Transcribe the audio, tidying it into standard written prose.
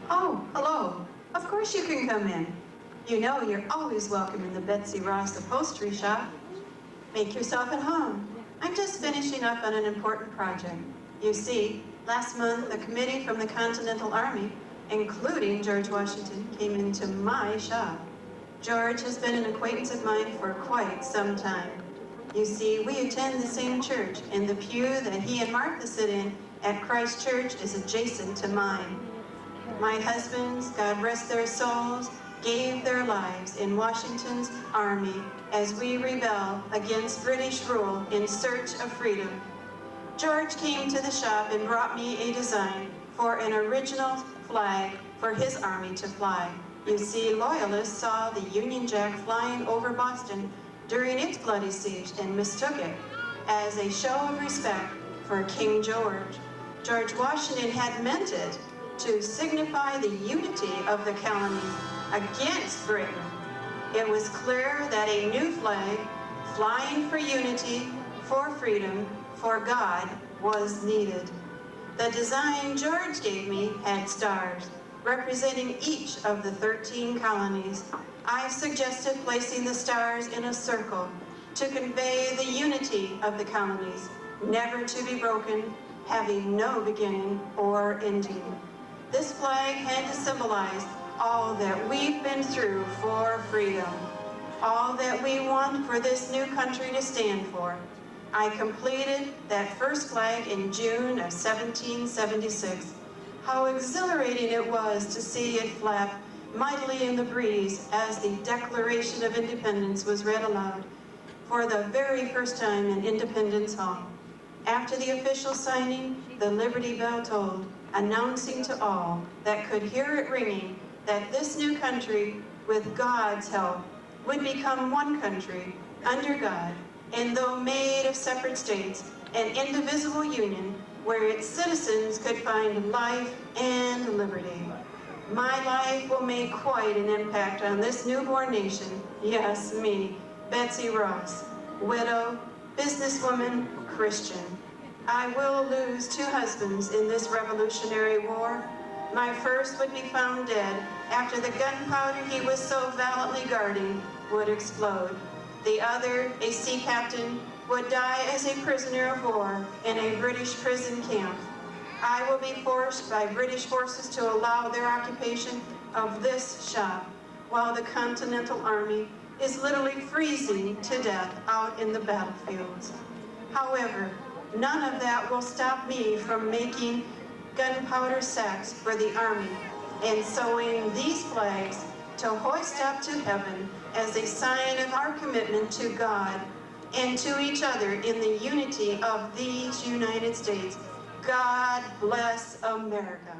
Oh, hello. Of course you can come in. You know you're always welcome in the Betsy Ross upholstery shop. Make yourself at home. I'm just finishing up on an important project. You see, last month a committee from the Continental Army, including George Washington, came into my shop. George has been an acquaintance of mine for quite some time. You see, we attend the same church, and the pew that he and Martha sit in at Christ Church is adjacent to mine. My husbands, God rest their souls, gave their lives in Washington's army as we rebel against British rule in search of freedom. George came to the shop and brought me a design for an original flag for his army to fly. You see, Loyalists saw the Union Jack flying over Boston during its bloody siege and mistook it as a show of respect for King George. George Washington had meant it to signify the unity of the colonies against Britain. It was clear that a new flag, flying for unity, for freedom, for God, was needed. The design George gave me had stars, representing each of the 13 colonies. I suggested placing the stars in a circle to convey the unity of the colonies, never to be broken, having no beginning or ending. This flag had to symbolize all that we've been through for freedom, all that we want for this new country to stand for. I completed that first flag in June of 1776. How exhilarating it was to see it flap mightily in the breeze as the Declaration of Independence was read aloud for the very first time in Independence Hall. After the official signing, the Liberty Bell tolled, announcing to all that could hear it ringing that this new country, with God's help, would become one country, under God, and though made of separate states, an indivisible union where its citizens could find life and liberty. My life will make quite an impact on this newborn nation. Yes, me, Betsy Ross, widow, businesswoman, Christian. I will lose 2 husbands in this Revolutionary War. My first would be found dead after the gunpowder he was so valiantly guarding would explode. The other, a sea captain, would die as a prisoner of war in a British prison camp. I will be forced by British forces to allow their occupation of this shop, while the Continental Army is literally freezing to death out in the battlefields. However, none of that will stop me from making gunpowder sacks for the Army and sewing these flags to hoist up to heaven as a sign of our commitment to God and to each other in the unity of these United States. God bless America.